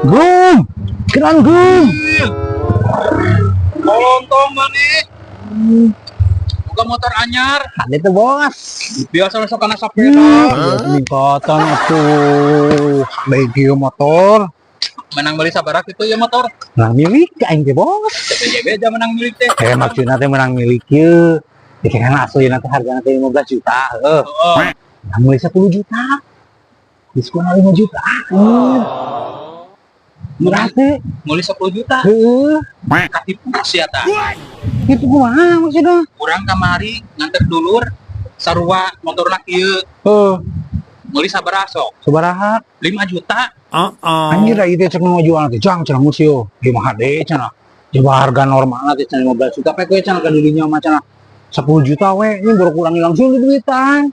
Gum, keran gum. Lontong mana? Buka motor anyar. Ada tuh bos. Biasa sok kana sepeda. Ningkatan atuh. Bagi motor. Menang beli sabarak itu ya motor. Menang milik aing teh bos. CPJB aja menang milik teh. Maksudnya teh menang milik ieu. Ya kan asli nanti harganya teh 15 juta. Oh. Nah, mulai 10 juta. Diskon 5 juta. Murah teh. Mulai 10 juta. Heeh. Katipu sia tah. Itu kumaha maksudnya? Urang kamari nganter dulur sarua motorna kieu. Mulai sabaraha sok? Sabaraha? 5 juta. Anjir itu cek mau jual nanti jang cenah musio 5 HD cenah. Coba harga normal nanti cenah 15 juta pek we cenah ka dirinya mah cenah 10 juta we ini baru kurangi langsung di duitan.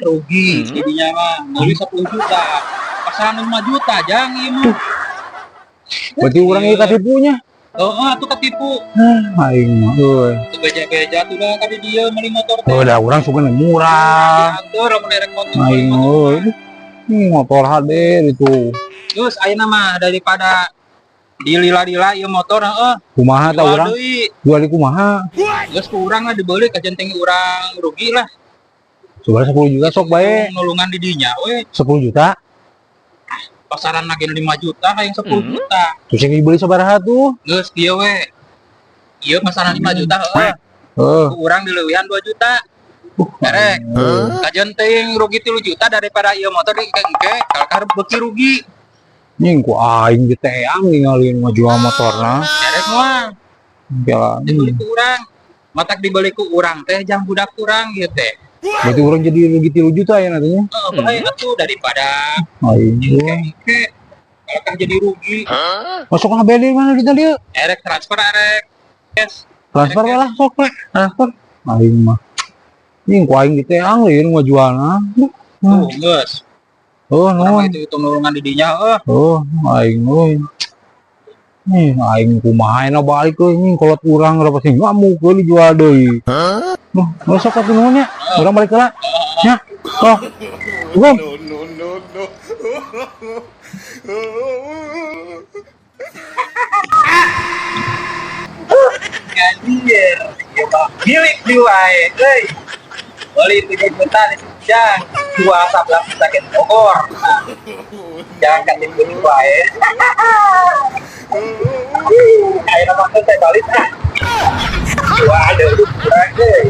Rugi jadinya mah mulai 10 juta. Pasangan 5 juta jang ieu mah. Berarti urang ieu katipunya. Atuh ketipu. Aing mah euy. Teu beja-beja tuh dah ka di dieu meuli motor teh. Udah urang sugan murah. Diatur mun derek motor. Aing euy. Ini motor HD itu. Terus ayeuna mah daripada dilila-lila ieu motor Kumaha tah urang? Jual di kumaha? Geus ku urang lah dibeli ka jenting urang rugi lah. Coba 10 juta sok bae. Nulungan di dinya we. 10 juta. Pasaran lagi 5 juta hayang 10 juta. Terus yang dibeli sabaraha tuh? Geus kieu we. Ieu pasaran 5 juta Ku urang dileuwihan 2 juta. Derek. Ka jenting rugi 3 juta daripada ieu motor dikengke kalkar beuki rugi. Nying ku aing ge teang ninggalin mah jual motorna. Derek mah Jalan. dibeli ku urang. Matak dibeli ku urang teh jang budak urang ieu teh. Berarti orang jadi rugi 3 juta ya nantinya. Bae atuh daripada Aing. dikengke kalkar jadi rugi. Masuk ke beli mana kita dia? Erek transfer erek. Yes. Transfer lah sok we. Transfer. Aing mah. Nying ku aing ge teang leuwih mah jualna. Tuh, geus. No. Itu nulungan di dinya Aing euy. Nih, aing kumaha na balik euy nying kolot urang da pasti ngamuk euy jual deui. Noh, sok atuh nuhun nya. Urang balik heula. Nya. Oh. Gum. Anjir, milik diwae, euy. Beli 3 juta di Jang, 2 juta ke Bogor. Jangan kasih beli wae. Ayo maksud saya balik ah. Dua ada kurang euy.